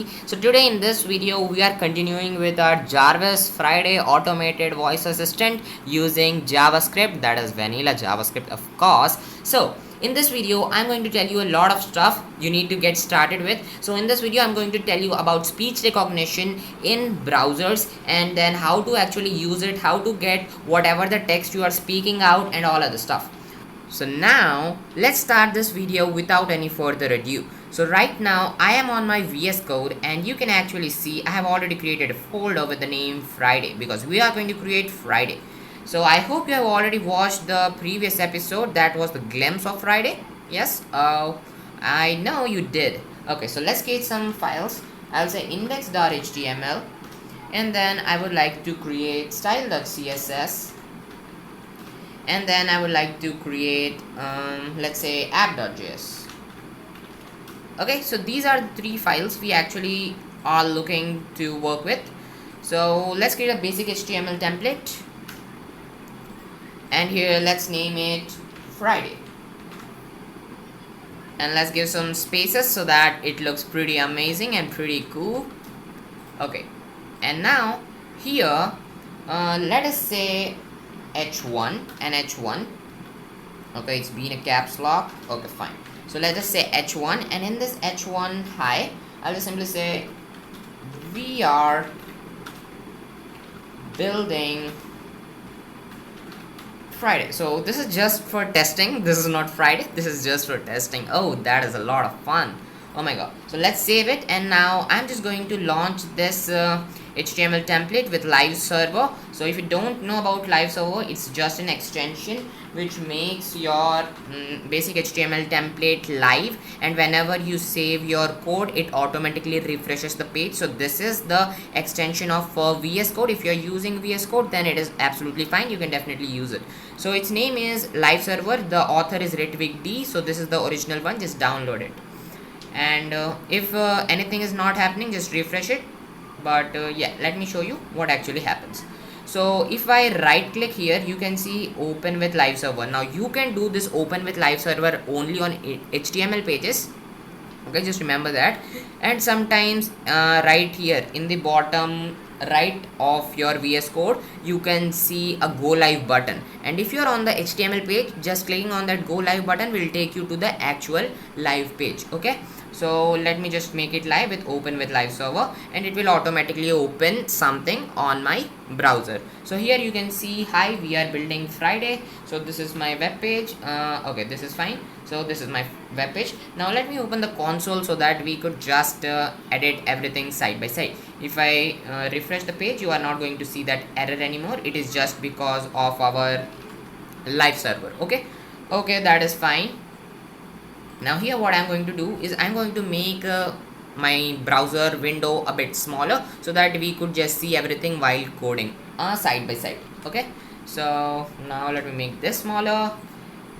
So today in this video we are continuing with our Jarvis Friday automated voice assistant using JavaScript, that is vanilla JavaScript of course. So in this video I'm going to tell you a lot of stuff you need to get started with. So in this video I'm going to tell you about speech recognition in browsers and then how to actually use it, how to get whatever the text you are speaking out and all other stuff. So now let's start this video without any further ado. So right now I am on my VS Code and you can actually see I have already created a folder with the name Friday because we are going to create Friday. So I hope you have already watched the previous episode, that was the glimpse of Friday. Yes, I know you did. Okay, so let's create some files. I'll say index.html and then I would like to create style.css and then I would like to create let's say app.js. Okay, so these are the three files we actually are looking to work with. So let's create a basic HTML template and here let's name it Friday and let's give some spaces so that it looks pretty amazing and pretty cool. Okay, and now here let us say h1 and h1. Okay, it's been a caps lock. Okay, fine. So let's just say h1 and in this h1 hi I'll just simply say we are building Friday. So this is just for testing, this is not Friday, this is just for testing. Oh, that is a lot of fun. Oh my god. So let's save it and now I'm just going to launch this HTML template with live server. So if you don't know about live server, it's just an extension which makes your basic HTML template live, and whenever you save your code it automatically refreshes the page. So this is the extension of VS Code. If you're using VS Code then it is absolutely fine, you can definitely use it. So its name is live server, the author is Ritvik D. So this is the original one, just download it. And if anything is not happening, just refresh it. But yeah, let me show you what actually happens. So if I right click here, you can see open with live server. Now you can do this open with live server only on HTML pages. Okay, just remember that. And sometimes right here in the bottom right of your VS Code you can see a go live button, and if you're on the HTML page, just clicking on that go live button will take you to the actual live page. Okay, so let me just make it live with open with live server and it will automatically open something on my browser. So here you can see hi, we are building Friday. So this is my web page. Okay, this is fine. So this is my web page. Now let me open the console so that we could just edit everything side by side. If I refresh the page, you are not going to see that error anymore. It is just because of our live server. Okay, that is fine. Now here what I'm going to do is I'm going to make my browser window a bit smaller so that we could just see everything while coding side by side. Okay, so now let me make this smaller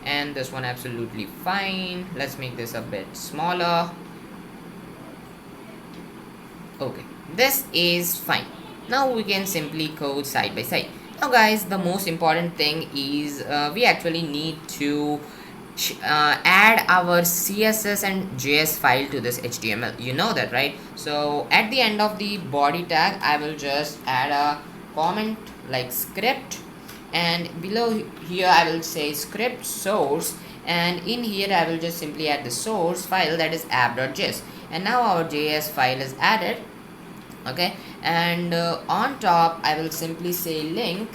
and this one absolutely fine. Let's make this a bit smaller. Okay, this is fine. Now we can simply code side by side. Now guys, the most important thing is we actually need to add our CSS and JS file to this HTML. You know that, right? So at the end of the body tag I will just add a comment like script, and below here I will say script source, and in here I will just simply add the source file, that is app.js, and now our JS file is added. Okay, and on top I will simply say link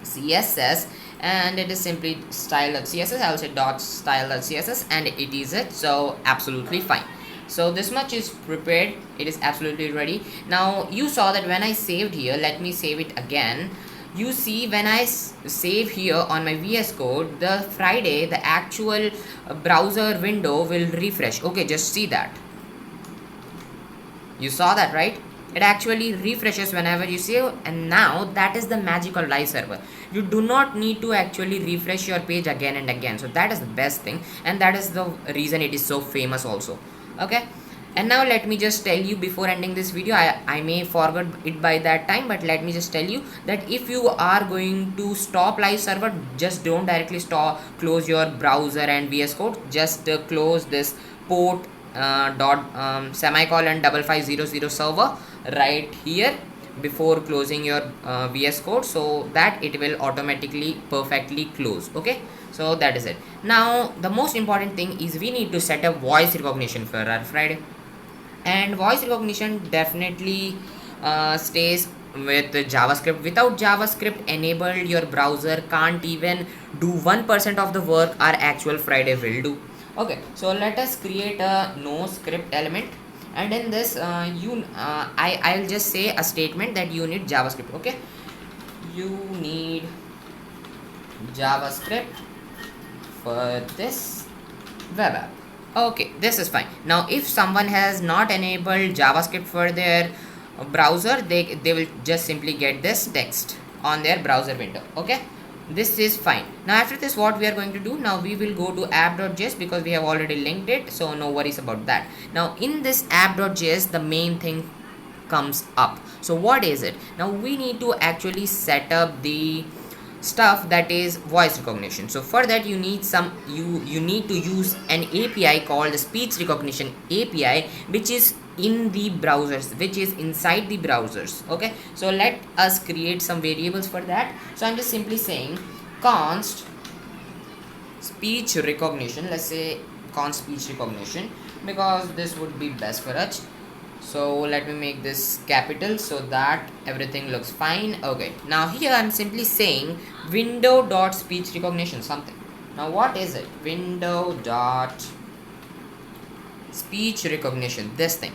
CSS, and it is simply style.css. I will say dot style.css and it is it. So absolutely fine. So this much is prepared, it is absolutely ready. Now you saw that when I saved here, let me save it again. You see when I save here on my VS Code, the Friday, the actual browser window will refresh. Okay, just see that. You saw that, right? It actually refreshes whenever you save, and now that is the magic of live server. You do not need to actually refresh your page again and again. So that is the best thing, and that is the reason it is so famous also. Okay, and now let me just tell you before ending this video, I may forget it by that time, but let me just tell you that if you are going to stop live server, just don't directly close your browser and VS Code. Just close this port dot semicolon 5500 server right here before closing your VS Code, so that it will automatically perfectly close. Okay, so that is it. Now the most important thing is we need to set up voice recognition for our Friday, and voice recognition definitely stays with JavaScript. Without JavaScript enabled, your browser can't even do 1% of the work our actual Friday will do. Okay, so let us create a no script element, and in this I'll just say a statement that you need JavaScript. Okay, you need JavaScript for this web app. Okay, this is fine. Now if someone has not enabled JavaScript for their browser, they will just simply get this text on their browser window. Okay, this is fine. Now after this, what we are going to do, now we will go to app.js because we have already linked it, so no worries about that. Now in this app.js, the main thing comes up. So what is it? Now we need to actually set up the stuff that is voice recognition. So for that you need you need to use an API called the speech recognition API, which is in the browsers, which is inside the browsers. Okay, so let us create some variables for that. So I'm just simply saying const speech recognition, let's say const speech recognition, because this would be best for us. So let me make this capital so that everything looks fine. Okay, now here I'm simply saying window dot speech recognition something. Now what is it? Window dot speech recognition, this thing.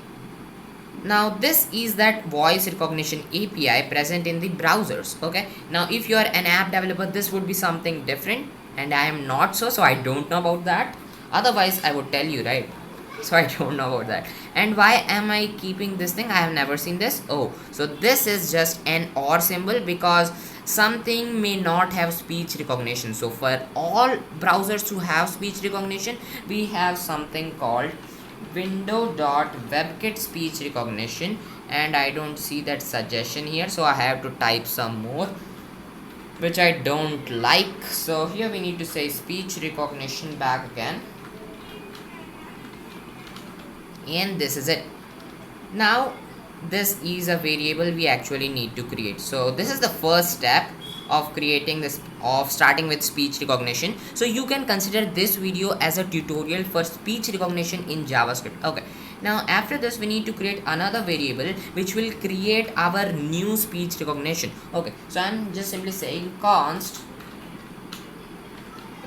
Now this is that voice recognition API present in the browsers. Okay, now if you are an app developer, this would be something different, and I am not, so I don't know about that. Otherwise I would tell you, right? So I don't know about that. And why am I keeping this thing? I have never seen this. Oh, so this is just an OR symbol because something may not have speech recognition. So for all browsers who have speech recognition, we have something called window.webkit speech recognition, and I don't see that suggestion here, so I have to type some more, which I don't like. So here we need to say speech recognition back again, and this is it. Now this is a variable we actually need to create. So this is the first step of creating this, of starting with speech recognition. So you can consider this video as a tutorial for speech recognition in JavaScript. Okay, now after this we need to create another variable which will create our new speech recognition. Okay, so I'm just simply saying const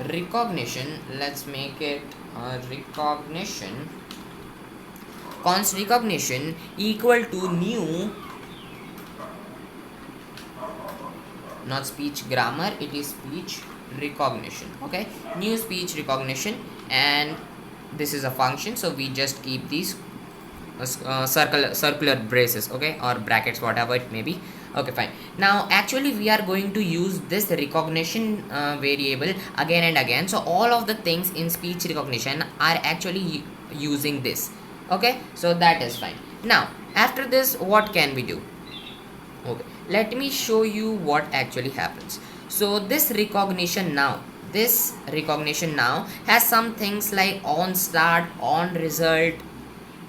recognition, let's make it recognition, const recognition equal to new, not speech grammar, it is speech recognition. Okay, new speech recognition, and this is a function, so we just keep these circular braces, okay, or brackets, whatever it may be. Okay, fine. Now actually we are going to use this recognition variable again and again, so all of the things in speech recognition are actually using this. Okay, so that is fine. Now after this, what can we do? Okay, let me show you what actually happens. So this recognition now has some things like on start, on result.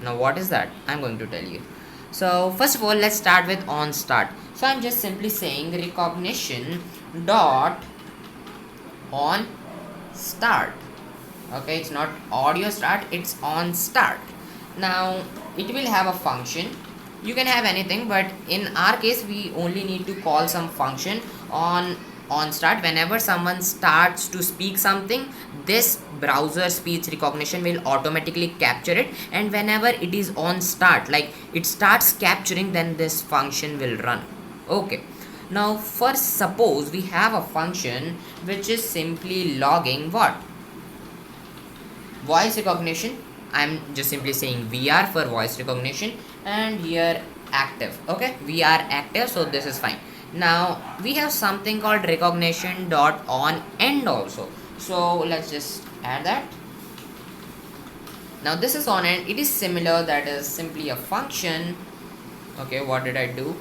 Now what is that? I'm going to tell you. So first of all, let's start with on start. So I'm just simply saying recognition dot on start. Okay, it's not audio start, it's on start. Now it will have a function. You can have anything, but in our case we only need to call some function on start. Whenever someone starts to speak something, this browser speech recognition will automatically capture it, and whenever it is on start, like it starts capturing, then this function will run. Okay, now first suppose we have a function which is simply logging what? Voice recognition. I'm just simply saying VR for voice recognition, and here active. Okay, VR active, so this is fine. Now we have something called recognition dot on end also, so let's just add that. Now this is on end, it is similar, that is simply a function. Okay, what did I do?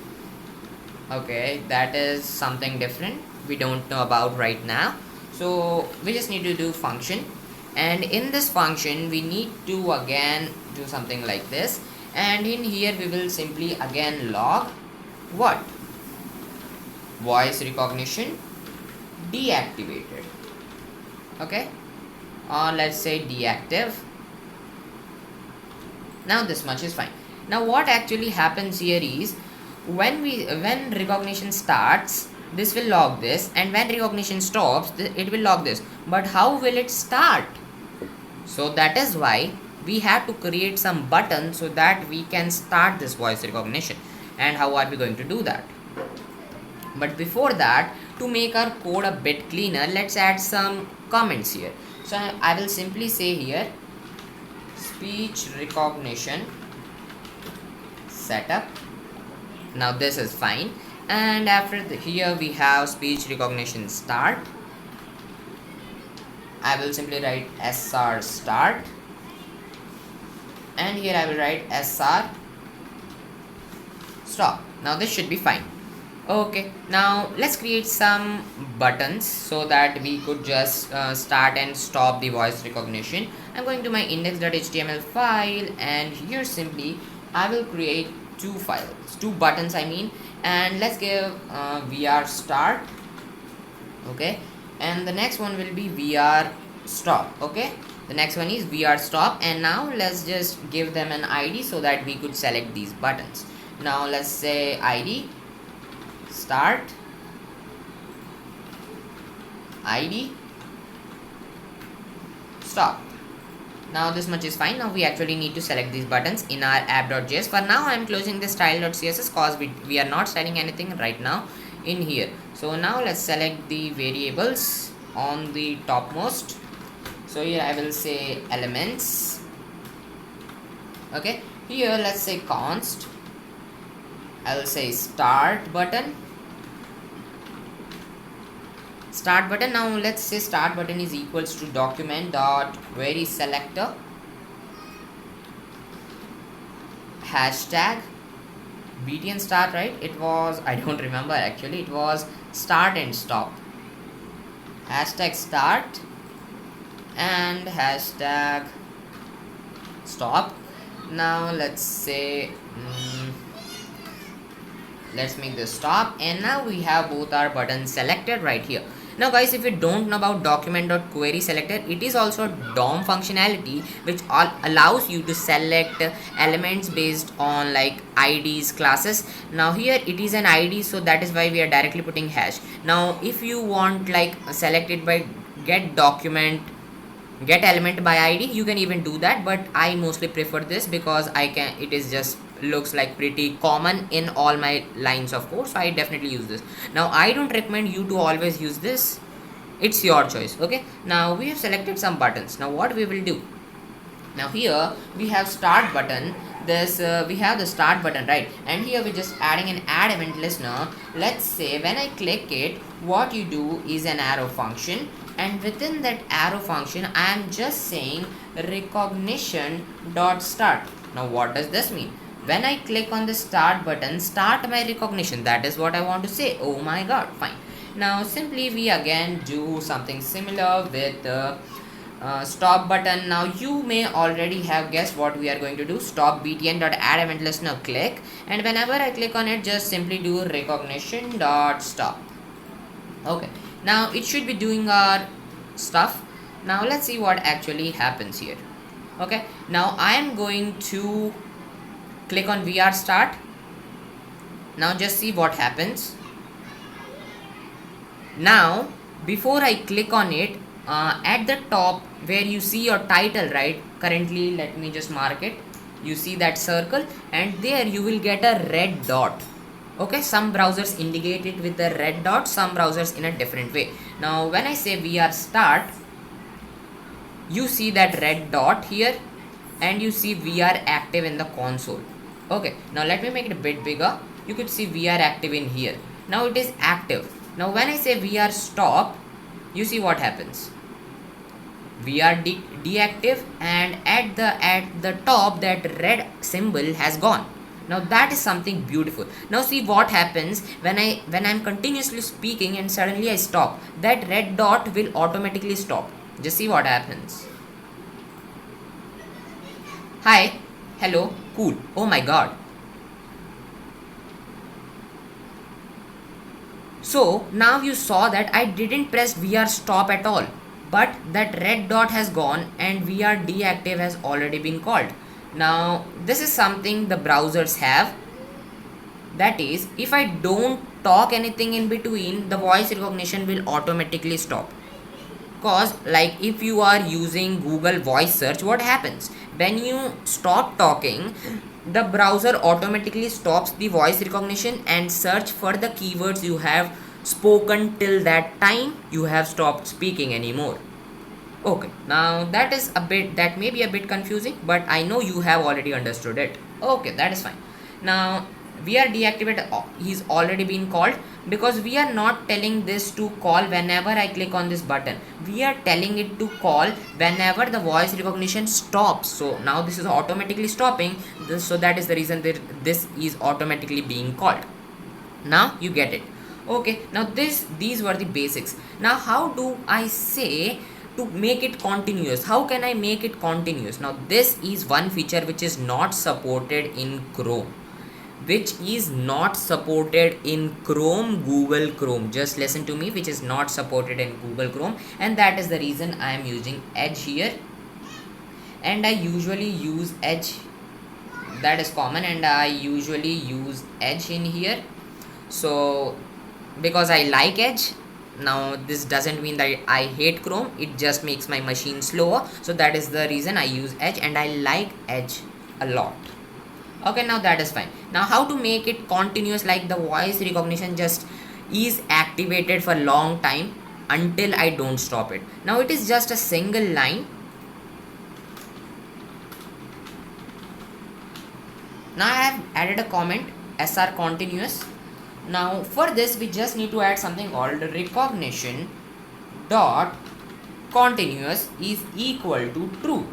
Okay, that is something different we don't know about right now, so we just need to do function. And in this function we need to again to something like this, and in here we will simply again log what? Voice recognition deactivated. Okay, or let's say deactive. Now this much is fine. Now what actually happens here is when recognition starts, this will log this, and when recognition stops, it will log this. But how will it start? So that is why we have to create some button so that we can start this voice recognition. And how are we going to do that? But before that, to make our code a bit cleaner, let's add some comments here. So I will simply say here speech recognition setup. Now this is fine, and after here we have speech recognition start. I will simply write SR start, and here I will write SR stop. Now this should be fine. Okay, now let's create some buttons so that we could just start and stop the voice recognition. I'm going to my index.html file, and here simply I will create two buttons I mean, and let's give VR start. Okay, and the next one will be VR stop. Okay, the next one is VR stop, and now let's just give them an ID so that we could select these buttons. Now let's say ID start, ID stop. Now this much is fine. Now we actually need to select these buttons in our app.js. For now I am closing the style.css cause we are not styling anything right now in here. So now let's select the variables on the topmost. So here I will say elements. Okay, here let's say const. I will say start button. Now let's say start button is equals to document dot query selector hashtag btn start, right? It was, I don't remember actually, it was start and stop, hashtag start and hashtag stop. Now let's say let's make this stop, and now we have both our buttons selected right here. Now guys, if you don't know about document.query selector, it is also a DOM functionality which allows you to select elements based on like IDs, classes. Now here it is an ID, so that is why we are directly putting hash. Now if you want like select it by get element by ID, you can even do that, but I mostly prefer this because it is just looks like pretty common in all my lines of code, so I definitely use this. Now I don't recommend you to always use this, it's your choice. Okay, now we have selected some buttons. Now what we will do, now here we have start button, this we have the start button, right? And here we're just adding an add event listener. Let's say when I click it, what you do is an arrow function, and within that arrow function I am just saying recognition dot start. Now what does this mean? When I click on the start button, start my recognition, that is what I want to say. Oh my god, fine. Now simply we again do something similar with stop button. Now you may already have guessed what we are going to do. Stop btn dot add event listener click, and whenever I click on it, just simply do recognition dot stop. Okay, now it should be doing our stuff. Now let's see what actually happens here. Okay, now I am going to click on VR start. Now just see what happens. Now before I click on it, at the top where you see your title, right? Currently let me just mark it. You see that circle, and there you will get a red dot. Okay, some browsers indicate it with a red dot, some browsers in a different way. Now when I say VR start, you see that red dot here, and you see VR active in the console. Okay, now let me make it a bit bigger. You could see VR active in here. Now it is active. Now when I say VR stop, you see what happens. VR deactive, and at the top that red symbol has gone. Now that is something beautiful. Now see what happens when I'm continuously speaking and suddenly I stop. That red dot will automatically stop. Just see what happens. Hi, Hello, cool. Oh my god. So now you saw that I didn't press VR stop at all, but that red dot has gone and VR deactive has already been called. Now this is something the browsers have, that is, if I don't talk anything in between, the voice recognition will automatically stop. Cause like if you are using Google voice search, what happens when you stop talking, the browser automatically stops the voice recognition and search for the keywords you have spoken till that time you have stopped speaking anymore. Okay, now that may be a bit confusing, but I know you have already understood it. Okay, that is fine. Now we are deactivated. He's already been called because we are not telling this to call whenever I click on this button. We are telling it to call whenever the voice recognition stops. So now this is automatically stopping. So that is the reason that this is automatically being called. Now you get it. Okay, now these were the basics. Now how do I say to make it continuous? How can I make it continuous? Now this is one feature which is not supported in Chrome, which is not supported in Google Chrome. Just listen to me, which is not supported in Google Chrome, and that is the reason I am using Edge here. And I usually use Edge, that is common, and I usually use Edge in here. So because I like Edge, now this doesn't mean that I hate Chrome, it just makes my machine slower. So that is the reason I use Edge, and I like Edge a lot. Okay, now that is fine. Now how to make it continuous, like the voice recognition just is activated for long time until I don't stop it. Now it is just a single line. Now I have added a comment SR continuous. Now for this we just need to add something called recognition dot continuous is equal to true.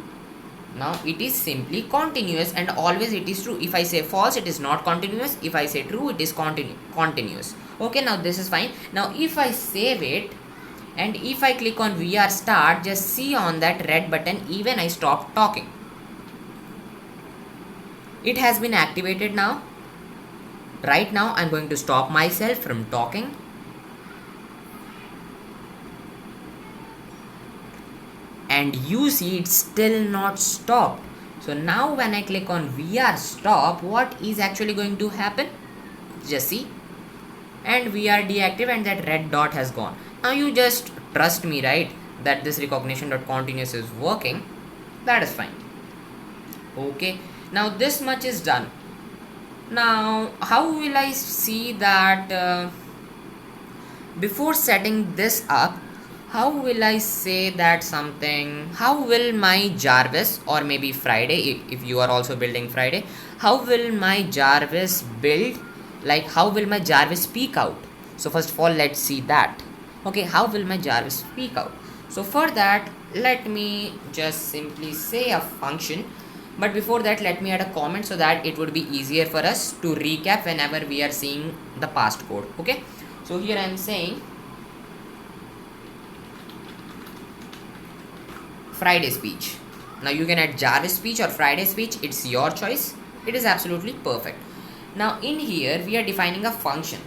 Now it is simply continuous and always it is true. If I say false, it is not continuous. If I say true, it is continuous. Okay, now this is fine. Now if I save it and if I click on VR start, just see on that red button, even I stop talking, it has been activated now. Right now I'm going to stop myself from talking. And you see it's still not stopped. So now when I click on VR stop, what is actually going to happen? Just see. And VR deactive and that red dot has gone. Now you just trust me, right? That this recognition.continuous is working. That is fine. Okay. Now this much is done. Now how will I see that before setting this up, how will I say that something, how will my Jarvis, or maybe Friday, if you are also building Friday, how will my Jarvis build, like how will my Jarvis speak out? So first of all, let's see that. Okay, how will my Jarvis speak out? So for that, let me just simply say a function. But before that, let me add a comment so that it would be easier for us to recap whenever we are seeing the past code. Okay, so here I am saying Friday speech. Now you can add Jarvis speech or Friday speech, it's your choice. It is absolutely perfect. Now in here we are defining a function.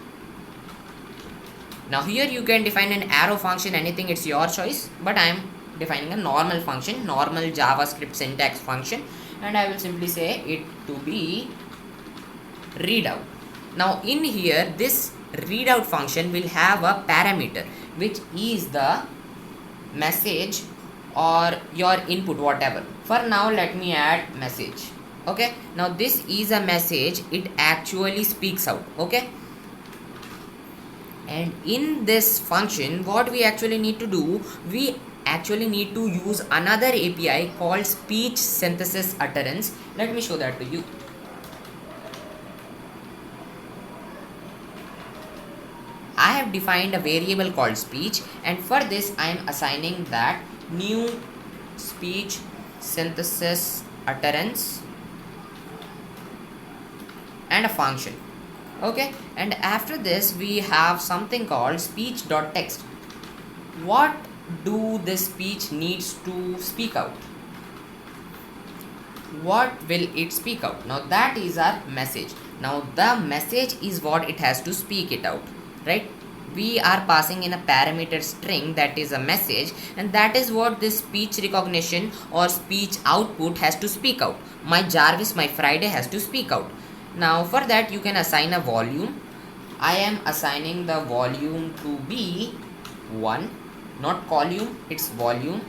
Now here you can define an arrow function, anything, it's your choice, but I am defining a normal function, normal JavaScript syntax function, and I will simply say it to be readout. Now in here this readout function will have a parameter which is the message or your input, whatever. For now let me add message. Okay, now this is a message, it actually speaks out. Okay, and in this function what we actually need to do, we actually need to use another API called speech synthesis utterance. Let me show that to you. I have defined a variable called speech, and for this I am assigning that new speech synthesis utterance and a function. Okay, and after this we have something called speech.text. What do this speech needs to speak out? what will it speak out? Now that is our message. Now the message is what it has to speak it out, right? We are passing in a parameter string that is a message, and that is what this speech recognition or speech output has to speak out. My Jarvis, my Friday has to speak out. Now for that you can assign a volume. I am assigning the volume to be 1, not column, it's volume,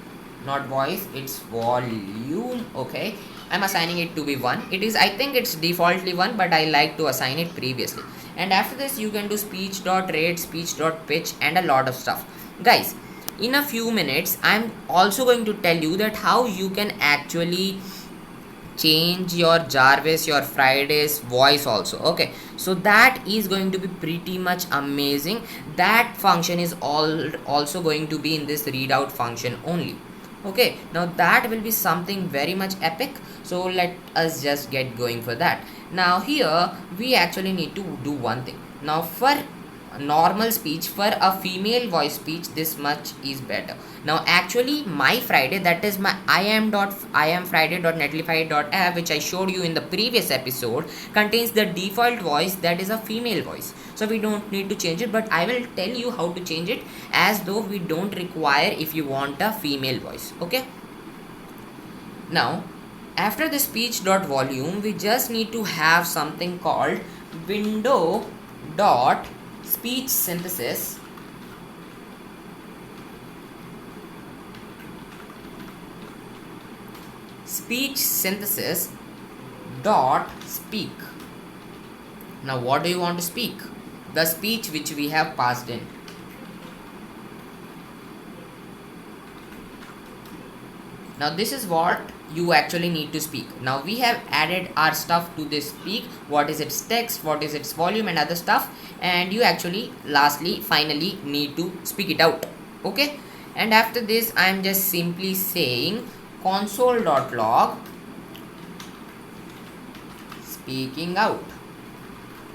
not voice, it's volume. Okay, I'm assigning it to be 1. It is, I think it's defaultly 1, but I like to assign it previously. And after this you can do speech dot rate, speech dot pitch, and a lot of stuff. Guys, in a few minutes I'm also going to tell you that how you can actually change your Jarvis, your Friday's voice also. Okay, so that is going to be pretty much amazing. That function is also going to be in this readout function only. Okay, now that will be something very much epic, so let us just get going for that. Now here we actually need to do one thing. Now for normal speech, for a female voice speech, this much is better. Now actually my Friday, that is my iamfriday.netlify.app, which I showed you in the previous episode, contains the default voice that is a female voice, so we don't need to change it, but I will tell you how to change it as though we don't require if you want a female voice. Okay, now after the speech dot volume we just need to have something called window dot speech synthesis dot speak. Now what do you want to speak? The speech which we have passed in. Now this is what you actually need to speak. Now we have added our stuff to this speak, what is its text, what is its volume, and other stuff, and you actually finally need to speak it out. Okay, and after this I am just simply saying console.log speaking out.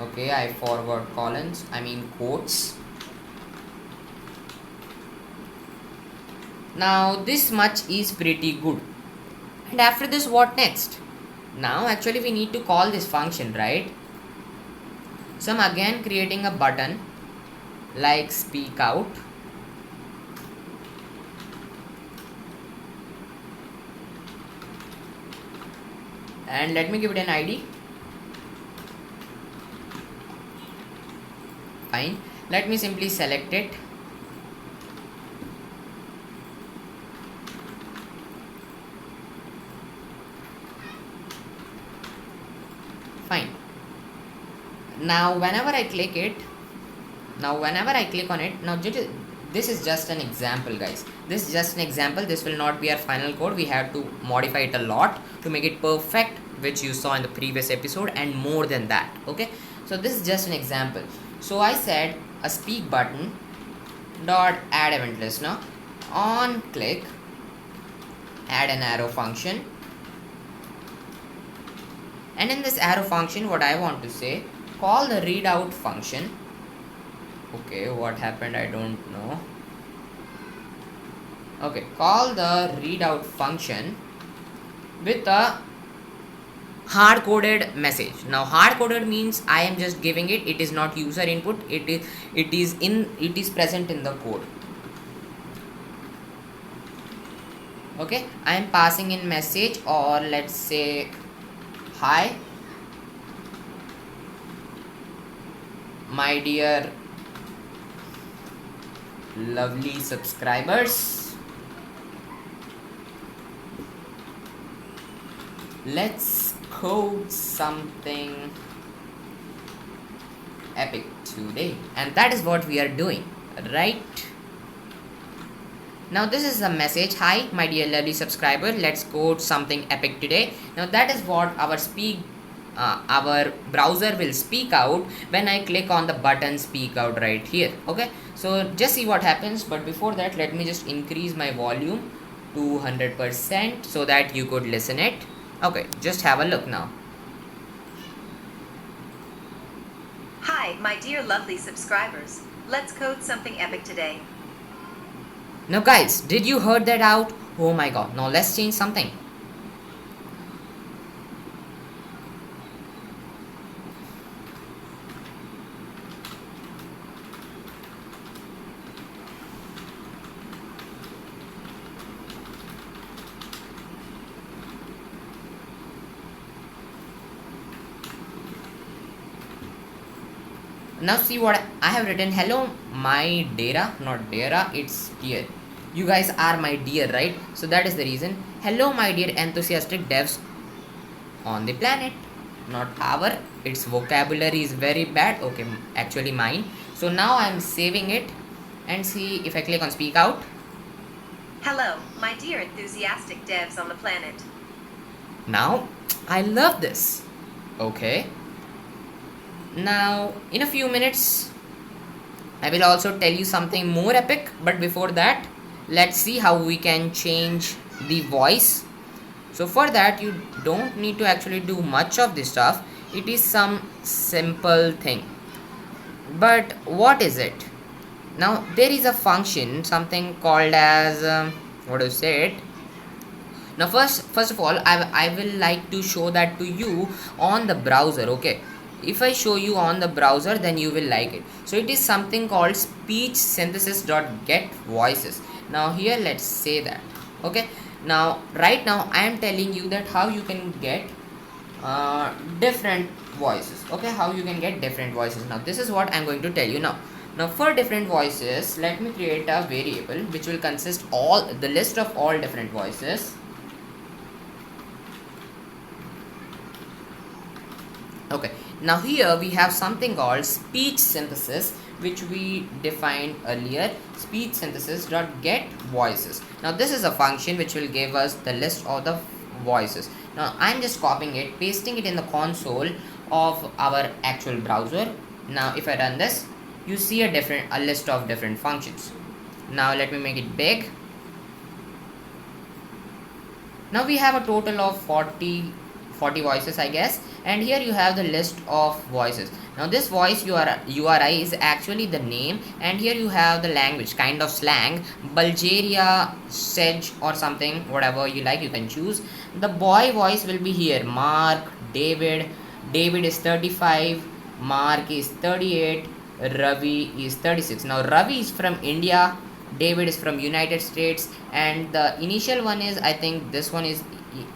Okay, I forgot quotes. Now this much is pretty good. And after this, what next? Now actually we need to call this function, right? So I'm again creating a button like speak out. And let me give it an ID. Fine. Let me simply select it. Fine. Now whenever I click on it, now this is just an example, guys. This is just an example. This will not be our final code. We have to modify it a lot to make it perfect, which you saw in the previous episode, and more than that. Okay, so this is just an example. So I said a speak button dot add event listener, on click add an arrow function, and in this arrow function what I want to say, call the readout function. Okay, what happened, I don't know. Okay, call the readout function with a hard-coded message. Now hard-coded means I am just giving it, it is not user input, it is present in the code. Okay, I am passing in message, or let's say hi my dear lovely subscribers, let's code something epic today. And that is what we are doing, right? Now this is a message, hi my dear lovely subscriber, let's code something epic today. Now that is what our browser will speak out when I click on the button speak out right here. Okay, so just see what happens, but before that let me just increase my volume to 100% so that you could listen it. Okay, just have a look now. Hi my dear lovely subscribers, let's code something epic today. Now guys, did you heard that out? Oh my god, now let's change something. Now see what I have written. Hello my Dera, not Dera, it's dear. You guys are my dear, right? So that is the reason. Hello my dear enthusiastic devs on the planet, not our. Its vocabulary is very bad. Okay, actually mine. So now I'm saving it and see if I click on speak out. Hello, my dear enthusiastic devs on the planet. Now I love this. Okay. Now in a few minutes I will also tell you something more epic, but before that, let's see how we can change the voice. So for that, you don't need to actually do much of this stuff. It is some simple thing. But what is it? Now there is a function, something called as what do you say it? Now first of all, I will like to show that to you on the browser. Okay, if I show you on the browser, then you will like it. So it is something called speech synthesis.get voices. Now here let's say that. Okay, now right now I am telling you that how you can get different voices. Okay, how you can get different voices. Now this is what I'm going to tell you now. Now for different voices, let me create a variable which will consist all the list of all different voices. Okay, now here we have something called speech synthesis, which we defined earlier. Speech synthesis dot get voices. Now this is a function which will give us the list of the voices. Now I'm just copying it, pasting it in the console of our actual browser. Now if I run this, you see a list of different functions. Now let me make it big. Now we have a total of 40 voices, I guess, and here you have the list of voices. Now this voice URI is actually the name, and here you have the language, kind of slang, Bulgaria, Sedge or something, whatever you like, you can choose. The boy voice will be here, Mark, David is 35, Mark is 38, Ravi is 36. Now Ravi is from India, David is from United States, and the initial one is, I think this one is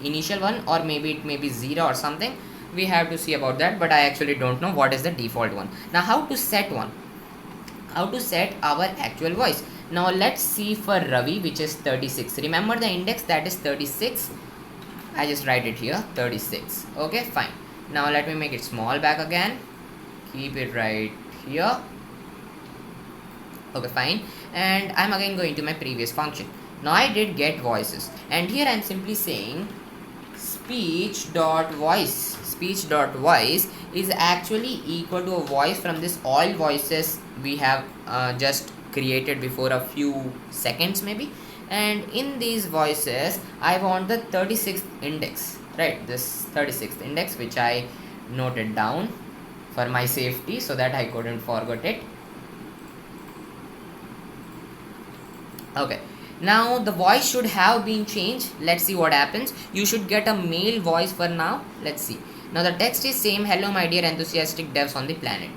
initial one, or maybe it may be 0 or something. We have to see about that, but I actually don't know what is the default one. Now how to set our actual voice. Now let's see for Ravi, which is 36. Remember the index, that is 36. I just write it here, 36. Okay, fine. Now let me make it small back again, keep it right here. Okay, fine. And I'm again going to my previous function. Now I did get voices, and here I'm simply saying speech.voice is actually equal to a voice from this all voices we have just created before a few seconds maybe. And in these voices I want the 36th index, right? This 36th index, which I noted down for my safety so that I couldn't forget it. Okay, now the voice should have been changed. Let's see what happens. You should get a male voice for now. Let's see. Now the text is same. Hello my dear enthusiastic devs on the planet.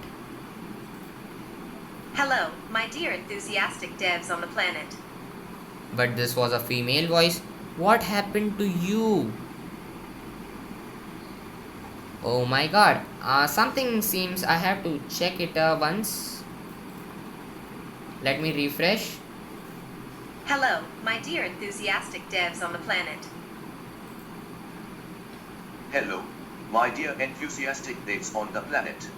Hello, my dear enthusiastic devs on the planet. But this was a female voice. What happened to you? Oh my god. Something seems, I have to check it once. Let me refresh. Hello, my dear enthusiastic devs on the planet. Hello, my dear enthusiastic devs on the planet.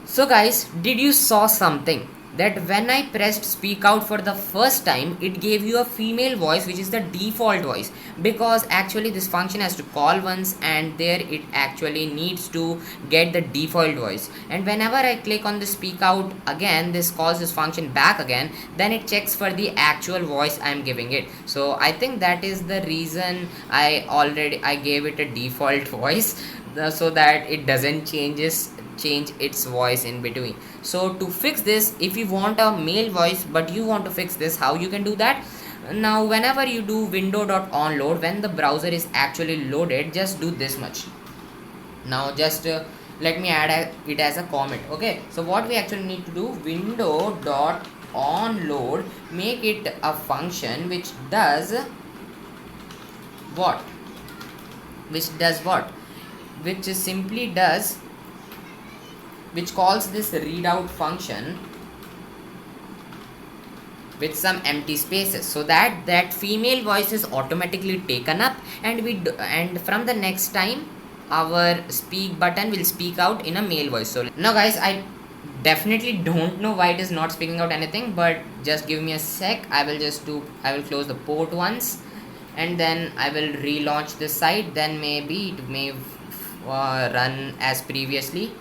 So guys, did you saw something? That when I pressed speak out for the first time, it gave you a female voice, which is the default voice, because actually this function has to call once and there it actually needs to get the default voice. And whenever I click on the speak out again, this calls this function back again, then it checks for the actual voice I am giving it. So I think that is the reason I gave it a default voice, so that it doesn't change its voice in between. So to fix this, if you want a male voice but you want to fix this, how you can do that? Now whenever you do window.onload, when the browser is actually loaded, just do this much. Now just let me add it as a comment. Okay, so what we actually need to do, window.onload, make it a function which does what? Which simply does which calls this readout function with some empty spaces, so that that female voice is automatically taken up, and and from the next time our speak button will speak out in a male voice. So now guys, I definitely don't know why it is not speaking out anything, but just give me a sec. I will close the port once, and then I will relaunch this site. Then maybe it may run as previously.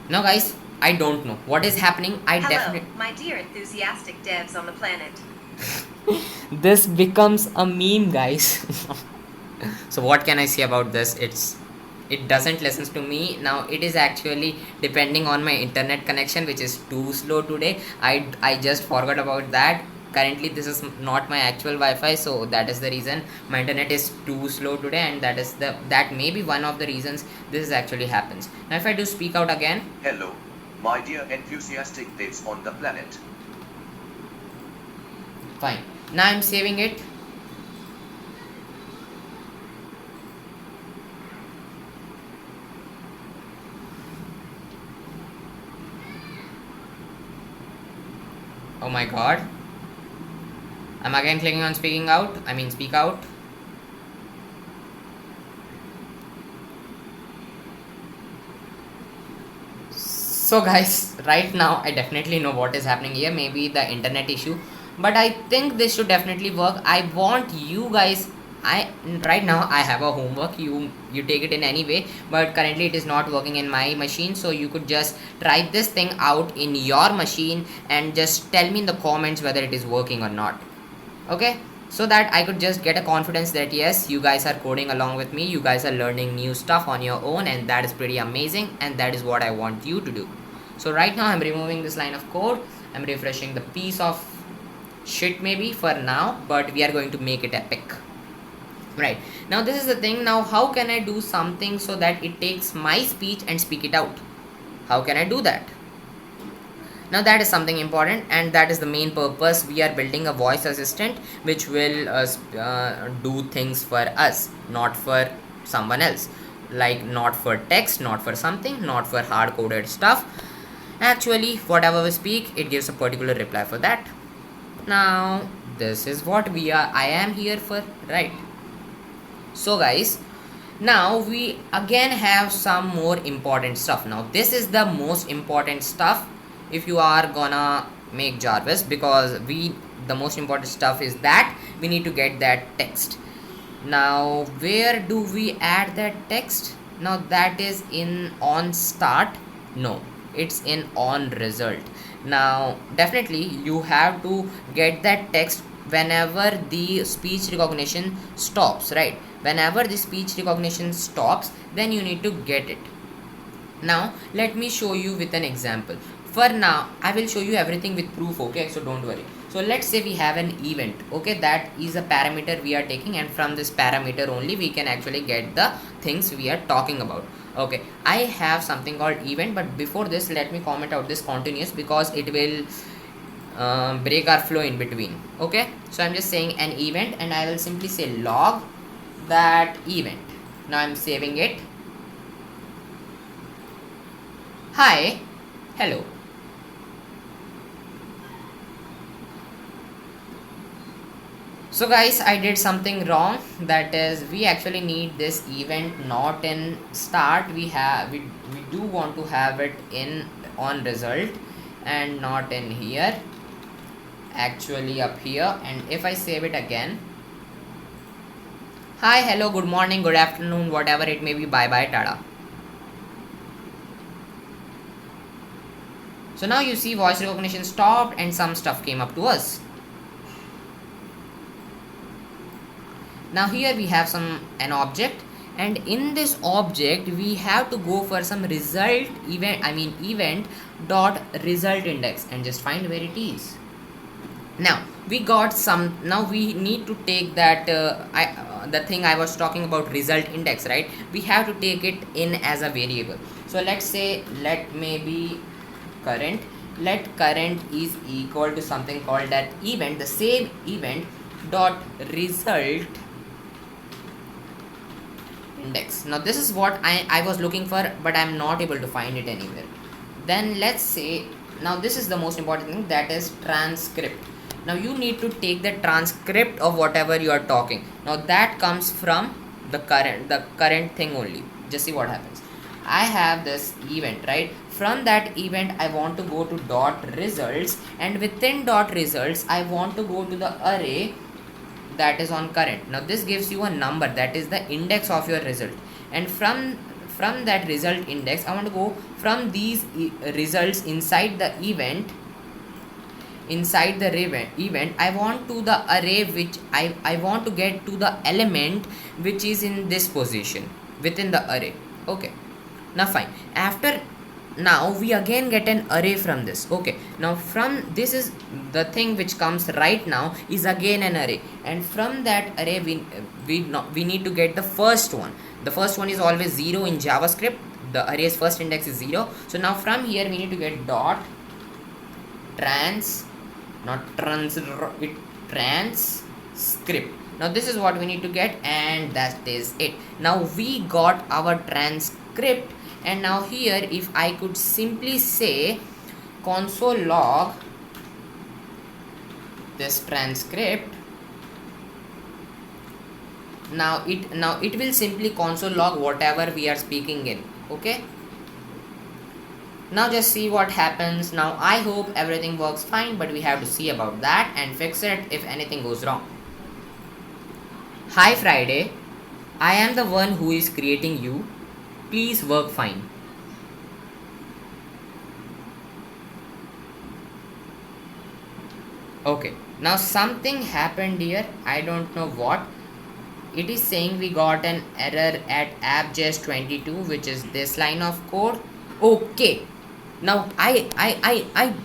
Now guys, I don't know what is happening. Hello, my dear enthusiastic devs on the planet. This becomes a meme, guys. So what can I say about this? It doesn't listen to me. Now it is actually depending on my internet connection, which is too slow today. I just forgot about that. Currently this is not my actual Wi-Fi, so that is the reason my internet is too slow today, and that may be one of the reasons this actually happens. Now if I do speak out again. Hello, my dear enthusiastic devs on the planet. Fine. Now I'm saving it. Oh my god. I'm again clicking on speak out. So guys, right now I definitely know what is happening here. Maybe the internet issue, but I think this should definitely work. I want you guys, right now I have a homework. You take it in any way, but currently it is not working in my machine, so you could just try this thing out in your machine and just tell me in the comments whether it is working or not. Okay, so that I could just get a confidence that yes, you guys are coding along with me, you guys are learning new stuff on your own, and that is pretty amazing, and that is what I want you to do. So right now I'm removing this line of code. I'm refreshing the piece of shit maybe for now, but we are going to make it epic. Right, now this is the thing. Now how can I do something so that it takes my speech and speak it out? How can I do that? Now that is something important, and that is the main purpose. We are building a voice assistant which will do things for us, not for someone else. Like not for text, not for something, not for hard coded stuff. Actually whatever we speak, it gives a particular reply for that. Now this is what I am here for, right? So guys, now we again have some more important stuff. Now this is the most important stuff if you are gonna make Jarvis, because the most important stuff is that we need to get that text. Now where do we add that text? Now that is in on start. No, it's in on result. Now definitely you have to get that text whenever the speech recognition stops, right? Whenever the speech recognition stops, then you need to get it. Now let me show you with an example. For now I will show you everything with proof, okay? So don't worry. So let's say we have an event, okay? That is a parameter we are taking, and from this parameter only we can actually get the things we are talking about. Okay, I have something called event, but before this let me comment out this continuous, because it will break our flow in between. Okay, so I'm just saying an event, and I will simply say log that event. Now I'm saving it. Hi, hello. So guys, I did something wrong. That is, we actually need this event not in start. We do want to have it in on result and not in here, actually up here. And if I save it again, hi, hello, good morning, good afternoon, whatever it may be, bye bye, tada. So now you see voice recognition stopped and some stuff came up to us. Now here we have an object, and in this object we have to go for some result event dot result index, and just find where it is. Now we got some. Now we need to take that the thing I was talking about, result index, right? We have to take it in as a variable. So let's say let maybe current, let current is equal to something called that event, the same event dot result index. Now this is what I was looking for, but I'm not able to find it anywhere. Then let's say, now this is the most important thing, that is transcript. Now you need to take the transcript of whatever you are talking. Now that comes from the current thing only. Just see what happens. I have this event, right? From that event I want to go to dot results, and within dot results I want to go to the array that is on current. Now this gives you a number, that is the index of your result, and from that result index I want to go from these results inside the event. Inside the event I want to the array which I want to get to the element which is in this position within the array. Okay, now fine. After, now we again get an array from this. Okay, now from this is the thing which comes right now is again an array, and from that array we need to get the first one. The first one is always 0 in JavaScript. The array's first index is 0. So now from here we need to get dot transcript. Now this is what we need to get, and that is it. Now we got our transcript, and now here if I could simply say console log this transcript, now it will simply console log whatever we are speaking in. Okay, now just see what happens. Now I hope everything works fine, but we have to see about that and fix it if anything goes wrong. Hi Friday, I am the one who is creating you. Please work fine. Okay, now something happened here. I don't know what. It is saying we got an error at app.js22, which is this line of code. Okay, now I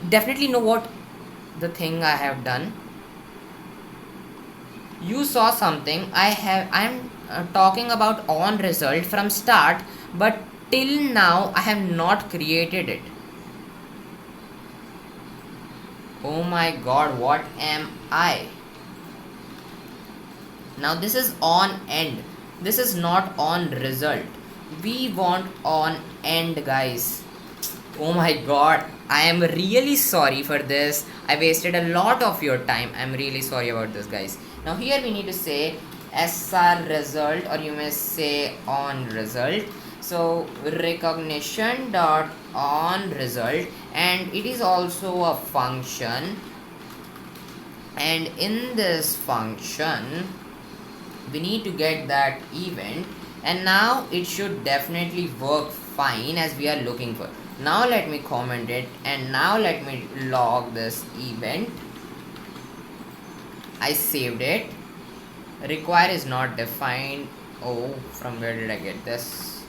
definitely know what the thing I have done. You saw something. I'm talking about on result from start, but till now I have not created it. Oh my god, what am I? Now this is on end, this is not on result. We want on end, guys. Oh my god, I am really sorry for this. I wasted a lot of your time. I'm really sorry about this, guys. Now here we need to say SR result, or you may say on result. So recognition dot on result, and it is also a function, and in this function we need to get that event, and now it should definitely work fine as we are looking for. Now let me comment it, and now let me log this event. I saved it. Require is not defined. Oh, from where did I get this?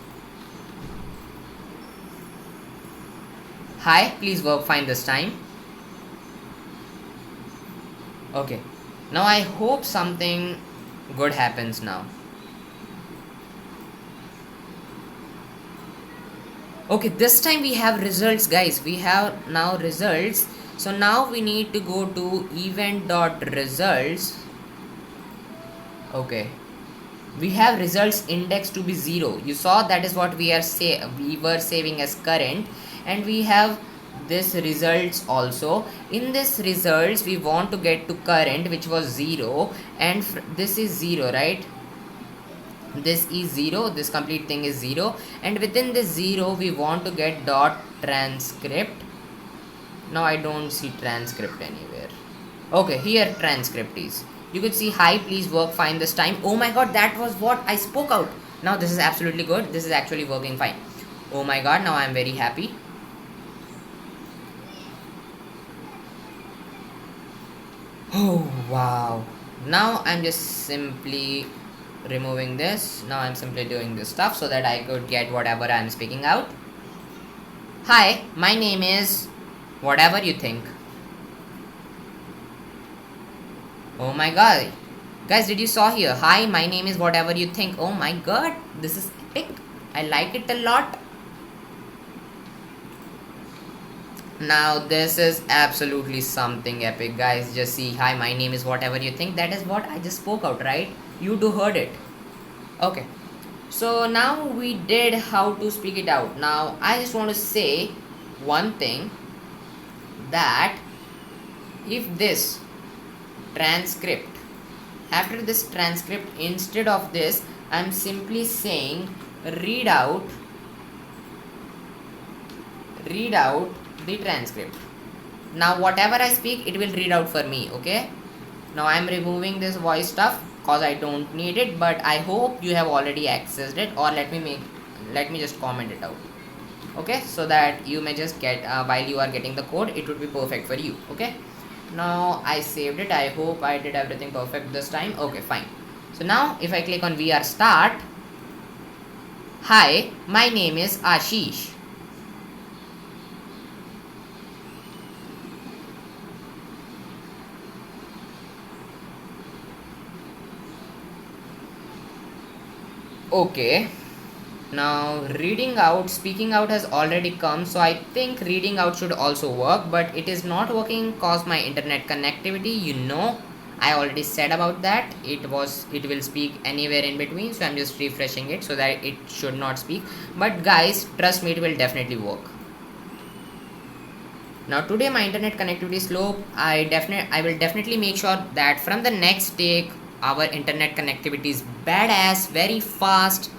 Hi, please work fine this time. Okay, now I hope something good happens now. Okay, this time we have results, guys. We have now results. So now we need to go to event.results. Okay, we have results index to be 0. You saw that is what we were saving as current, and we have this results also. In this results we want to get to current, which was 0, and this is 0, right? This is 0, this complete thing is 0, and within this 0 we want to get dot transcript. Now I don't see transcript anywhere. Okay, here transcript is. You could see hi, please work fine this time. Oh my god, that was what I spoke out. Now this is absolutely good. This is actually working fine. Oh my god, now I am very happy. Oh wow. Now I'm just simply removing this. Now I'm simply doing this stuff so that I could get whatever I'm speaking out. Hi, my name is whatever you think. Oh my god, guys, did you saw here? Hi, my name is whatever you think. Oh my god, this is epic. I like it a lot. Now this is absolutely something epic, guys. Just see, hi, my name is whatever you think. That is what I just spoke out, right? You do heard it. Okay. So now we did how to speak it out. Now I just want to say one thing, that if this transcript, after this transcript, instead of this, I'm simply saying read out the transcript. Now whatever I speak, it will read out for me. Okay, now I'm removing this voice stuff because I don't need it, but I hope you have already accessed it, or let me just comment it out. Okay, so that you may just get while you are getting the code, it would be perfect for you. Okay, now I saved it. I hope I did everything perfect this time. Okay, fine. So now if I click on VR start, hi, my name is Ashish. Okay, now reading out, speaking out has already come, so I think reading out should also work, but it is not working cause my internet connectivity, I already said about that. It will speak anywhere in between, so I'm just refreshing it so that it should not speak. But guys, trust me, it will definitely work. Now today my internet connectivity is slow. I will definitely make sure that from the next take our internet connectivity is badass, very fast.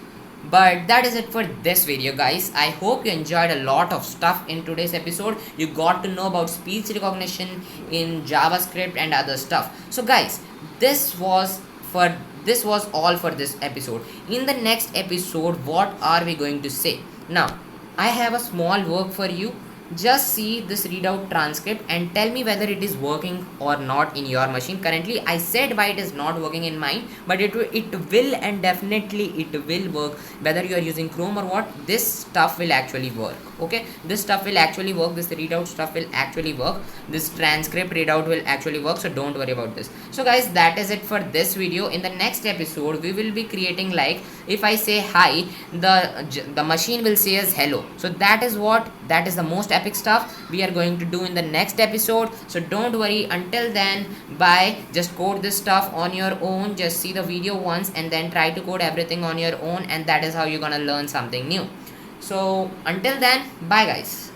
But that is it for this video, guys. I hope you enjoyed a lot of stuff in today's episode. You got to know about speech recognition in JavaScript and other stuff. So guys, this was all for this episode. In the next episode, what are we going to say? Now I have a small work for you. Just see this readout transcript and tell me whether it is working or not in your machine. Currently I said why it is not working in mine, but it will, and definitely it will work whether you are using Chrome or what. This stuff will actually work. Okay, this stuff will actually work. This readout stuff will actually work. This transcript readout will actually work, so don't worry about this. So guys, that is it for this video. In the next episode we will be creating, like, if I say hi, the machine will say as hello. So that is the most epic stuff we are going to do in the next episode. So don't worry. Until then, bye. Just code this stuff on your own. Just see the video once and then try to code everything on your own, and that is how you're gonna learn something new. So until then, bye guys.